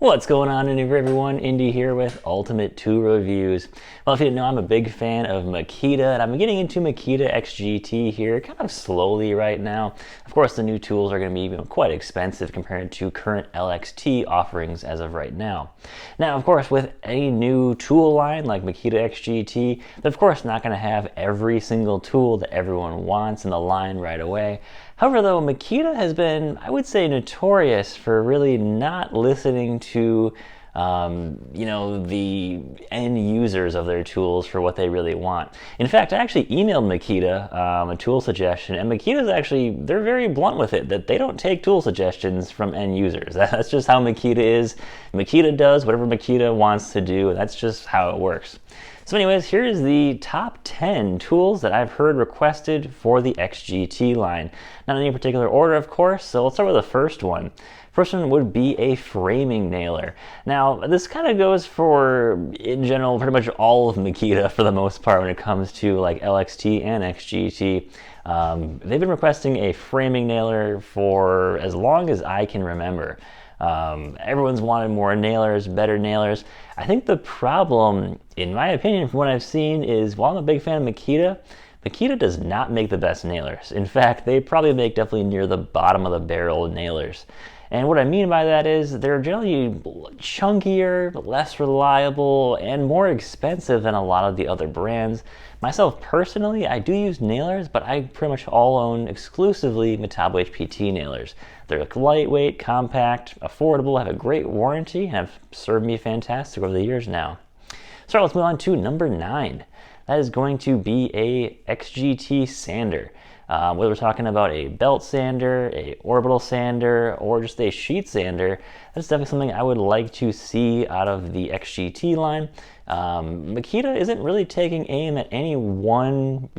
What's going on everyone? Indy here with Ultimate Tool Reviews. Well, if you didn't know, I'm a big fan of Makita, and I'm getting into Makita XGT here kind of slowly right now. Of course, the new tools are going to be quite expensive compared to current LXT offerings as of right now. Now, of course, with any new tool line like Makita XGT, they're of course not going to have every single tool that everyone wants in the line right away. However, though, Makita has been, I would say, notorious for really not listening to, the end users of their tools for what they really want. In fact, I actually emailed Makita a tool suggestion, and Makita's actually, they're very blunt with it, that they don't take tool suggestions from end users. That's just how Makita is. Makita does whatever Makita wants to do, and that's just how it works. So anyways, here's the top 10 tools that I've heard requested for the XGT line. Not in any particular order, of course, so let's start with the first one. First one would be a framing nailer. Now, this kind of goes for, in general, pretty much all of Makita for the most part when it comes to like LXT and XGT. They've been requesting a framing nailer for as long as I can remember. Everyone's wanted more nailers, better nailers. I think the problem, in my opinion, from what I've seen, is while I'm a big fan of Makita, Makita does not make the best nailers. In fact, they probably make definitely near the bottom of the barrel nailers. And what I mean by that is they're generally chunkier, less reliable, and more expensive than a lot of the other brands. Myself personally, I do use nailers, but I pretty much all own exclusively Metabo HPT nailers. They're lightweight, compact, affordable, have a great warranty, and have served me fantastic over the years now. So let's move on to number 9. That is going to be a XGT sander. Whether we're talking about a belt sander, a orbital sander, or just a sheet sander, that's definitely something I would like to see out of the XGT line. Makita isn't really taking aim at any one,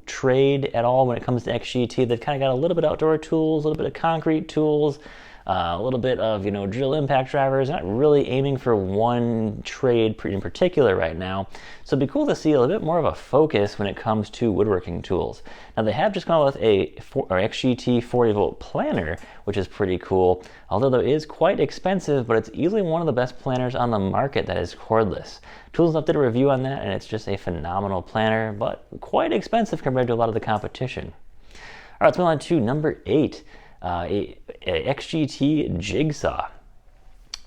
trade at all when it comes to XGT. They've kind of got a little bit of outdoor tools, a little bit of concrete tools, a little bit of, drill impact drivers. Not really aiming for one trade in particular right now. So it'd be cool to see a little bit more of a focus when it comes to woodworking tools. Now they have just gone with a XGT 40 volt planner, which is pretty cool. Although it is quite expensive, but it's easily one of the best planners on the market that is cordless. Tools Up did a review on that, and it's just a phenomenal planner, but quite expensive compared to a lot of the competition. All right, let's move on to number 8. A XGT Jigsaw.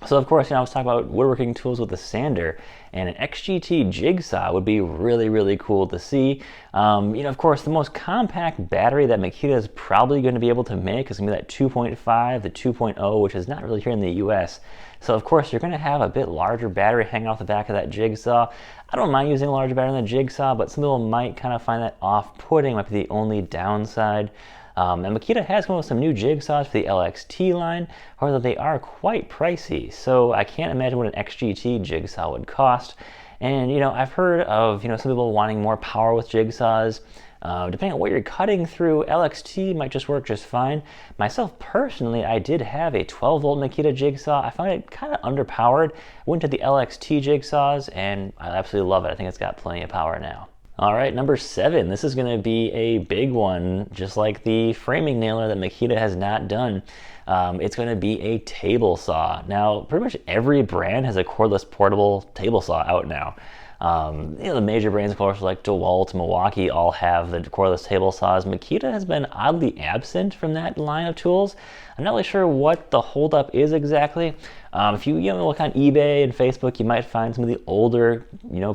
So of course, I was talking about woodworking tools with a sander, and an XGT Jigsaw would be really, really cool to see. Of course, the most compact battery that Makita is probably going to be able to make is going to be that 2.5, the 2.0, which is not really here in the US. So of course, you're going to have a bit larger battery hanging off the back of that Jigsaw. I don't mind using a larger battery in the Jigsaw, but some people might kind of find that off-putting, might be the only downside. And Makita has come up with some new jigsaws for the LXT line, however they are quite pricey, so I can't imagine what an XGT jigsaw would cost. And I've heard of some people wanting more power with jigsaws. Depending on what you're cutting through, LXT might just work just fine. Myself personally, I did have a 12 volt Makita jigsaw. I found it kind of underpowered. Went to the LXT jigsaws and I absolutely love it. I think it's got plenty of power now. All right, number 7. This is going to be a big one, just like the framing nailer that Makita has not done. It's going to be a table saw. Now, pretty much every brand has a cordless portable table saw out now. The major brands, of course, like DeWalt, Milwaukee, all have the cordless table saws. Makita has been oddly absent from that line of tools. I'm not really sure what the holdup is exactly. If you look on eBay and Facebook, you might find some of the older,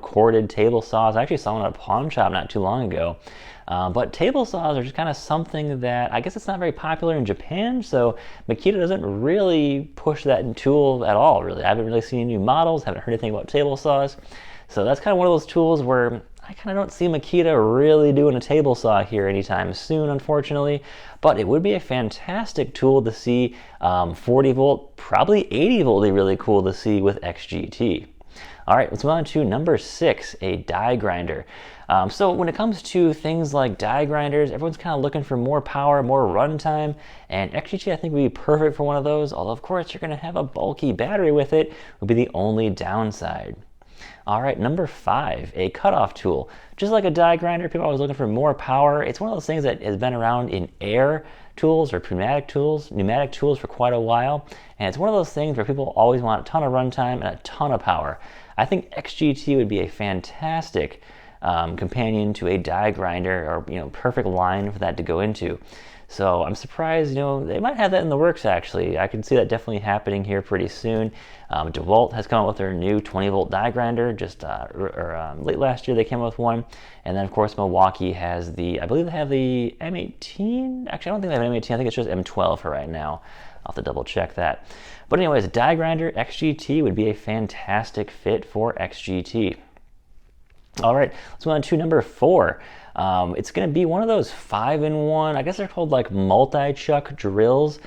corded table saws. I actually saw one at a pawn shop not too long ago. But table saws are just kind of something that I guess it's not very popular in Japan, so Makita doesn't really push that tool at all, really. I haven't really seen any new models, haven't heard anything about table saws. So that's kind of one of those tools where I kind of don't see Makita really doing a table saw here anytime soon, unfortunately. But it would be a fantastic tool to see. 40 volt, probably 80 volt would be really cool to see with XGT. All right, let's move on to number 6, a die grinder. So when it comes to things like die grinders, everyone's kind of looking for more power, more runtime, and XGT I think would be perfect for one of those, although of course you're going to have a bulky battery with it, would be the only downside. All right, number 5, a cutoff tool. Just like a die grinder, people are always looking for more power. It's one of those things that has been around in air tools or pneumatic tools for quite a while. And it's one of those things where people always want a ton of runtime and a ton of power. I think XGT would be a fantastic companion to a die grinder, or perfect line for that to go into. So I'm surprised, they might have that in the works actually. I can see that definitely happening here pretty soon. DeWalt has come out with their new 20-volt die grinder. Just late last year they came out with one. And then of course Milwaukee has I believe they have the M18. Actually, I don't think they have an M18. I think it's just M12 for right now. I'll have to double check that. But anyways, die grinder, XGT would be a fantastic fit for XGT. All right, let's move on to number 4. It's going to be one of those 5-in-1, I guess they're called like multi-chuck drills.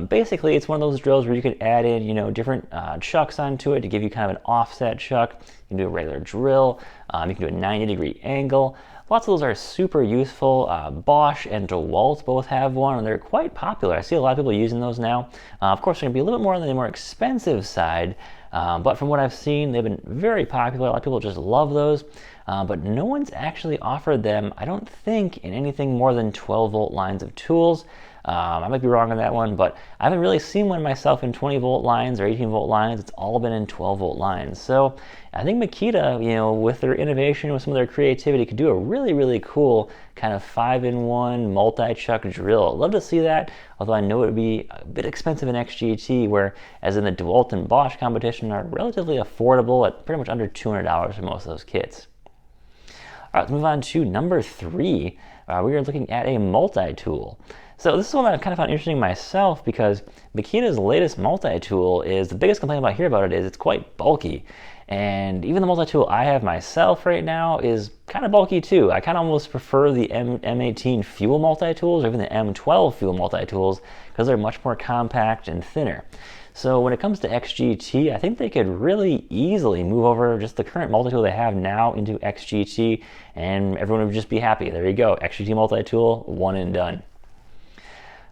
Basically, it's one of those drills where you could add in, different chucks onto it to give you kind of an offset chuck. You can do a regular drill. You can do a 90-degree angle. Lots of those are super useful. Bosch and DeWalt both have one, and they're quite popular. I see a lot of people using those now. Of course, they're going to be a little bit more on the more expensive side, but from what I've seen, they've been very popular. A lot of people just love those, but no one's actually offered them, I don't think, in anything more than 12-volt lines of tools. I might be wrong on that one, but I haven't really seen one myself in 20-volt lines or 18-volt lines. It's all been in 12-volt lines. So I think Makita, with their innovation, with some of their creativity, could do a really, really cool kind of 5-in-1 multi-chuck drill. I'd love to see that, although I know it would be a bit expensive in XGT, where, as in the DeWalt and Bosch competition, are relatively affordable at pretty much under $200 for most of those kits. All right, let's move on to number 3. We are looking at a multi-tool. So this is one that I've kind of found interesting myself, because Makita's latest multi-tool is, the biggest complaint I hear about it is it's quite bulky. And even the multi-tool I have myself right now is kind of bulky too. I kind of almost prefer the M18 fuel multi-tools or even the M12 fuel multi-tools, because they're much more compact and thinner. So when it comes to XGT, I think they could really easily move over just the current multi-tool they have now into XGT, and everyone would just be happy. There you go, XGT multi-tool, one and done.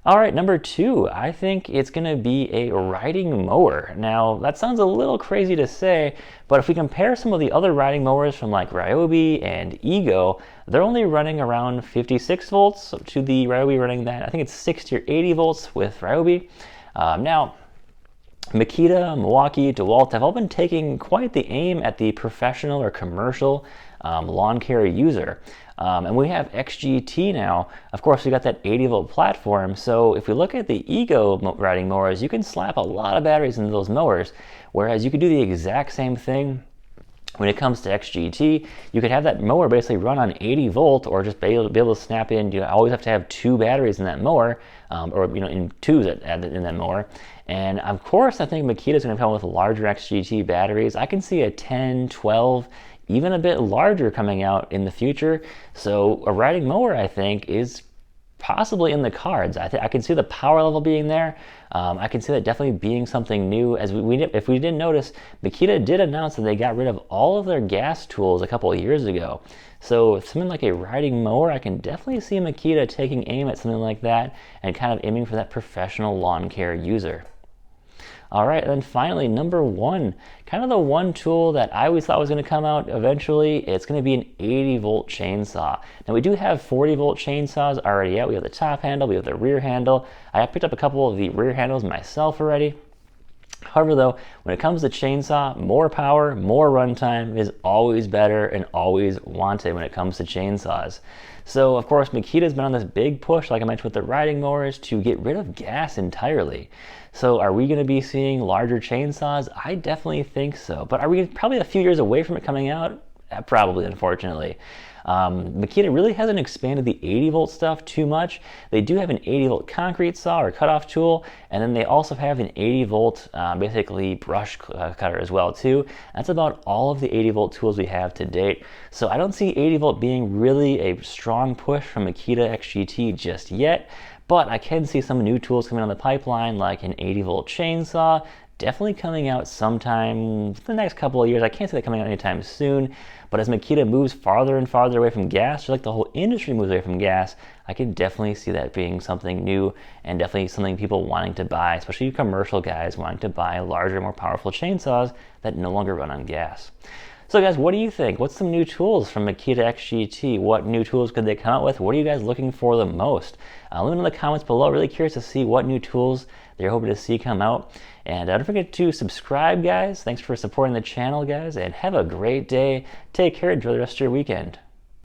All right, number 2, I think it's going to be a riding mower. Now, that sounds a little crazy to say, but if we compare some of the other riding mowers from like Ryobi and Ego, they're only running around 56 volts to the Ryobi running that. I think it's 60 or 80 volts with Ryobi. Now, Makita, Milwaukee, DeWalt have all been taking quite the aim at the professional or commercial lawn care user. And we have XGT now. Of course, we got that 80-volt platform. So if we look at the Ego riding mowers, you can slap a lot of batteries into those mowers, whereas you could do the exact same thing when it comes to XGT. You could have that mower basically run on 80 volt, or just be able to snap in. You always have to have 2 batteries in that mower, or in 2s in that mower. And of course, I think Makita's going to come with larger XGT batteries. I can see a 10, 12, even a bit larger coming out in the future. So a riding mower, I think, is possibly in the cards. I can see the power level being there. I can see that definitely being something new. As if we didn't notice, Makita did announce that they got rid of all of their gas tools a couple of years ago. So something like a riding mower, I can definitely see Makita taking aim at something like that and kind of aiming for that professional lawn care user. All right, and then finally, number 1, kind of the one tool that I always thought was going to come out eventually. It's going to be an 80-volt chainsaw. Now, we do have 40-volt chainsaws already out. We have the top handle, we have the rear handle. I have picked up a couple of the rear handles myself already. However, though, when it comes to chainsaw, more power, more runtime is always better and always wanted when it comes to chainsaws. So, of course, Makita's been on this big push, like I mentioned with the riding mowers, to get rid of gas entirely. So are we going to be seeing larger chainsaws? I definitely think so. But are we probably a few years away from it coming out? Probably, unfortunately. Makita really hasn't expanded the 80-volt stuff too much. They do have an 80-volt concrete saw or cutoff tool, and then they also have an 80-volt basically brush cutter as well too. That's about all of the 80-volt tools we have to date. So I don't see 80-volt being really a strong push from Makita XGT just yet. But I can see some new tools coming on the pipeline, like an 80-volt chainsaw, definitely coming out sometime the next couple of years. I can't say they're coming out anytime soon, but as Makita moves farther and farther away from gas, just like the whole industry moves away from gas, I can definitely see that being something new and definitely something people wanting to buy, especially commercial guys wanting to buy larger, more powerful chainsaws that no longer run on gas. So guys, what do you think? What's some new tools from Makita XGT? What new tools could they come out with? What are you guys looking for the most? Let me know in the comments below. Really curious to see what new tools they're hoping to see come out. And don't forget to subscribe, guys. Thanks for supporting the channel, guys, and have a great day. Take care. Enjoy the rest of your weekend.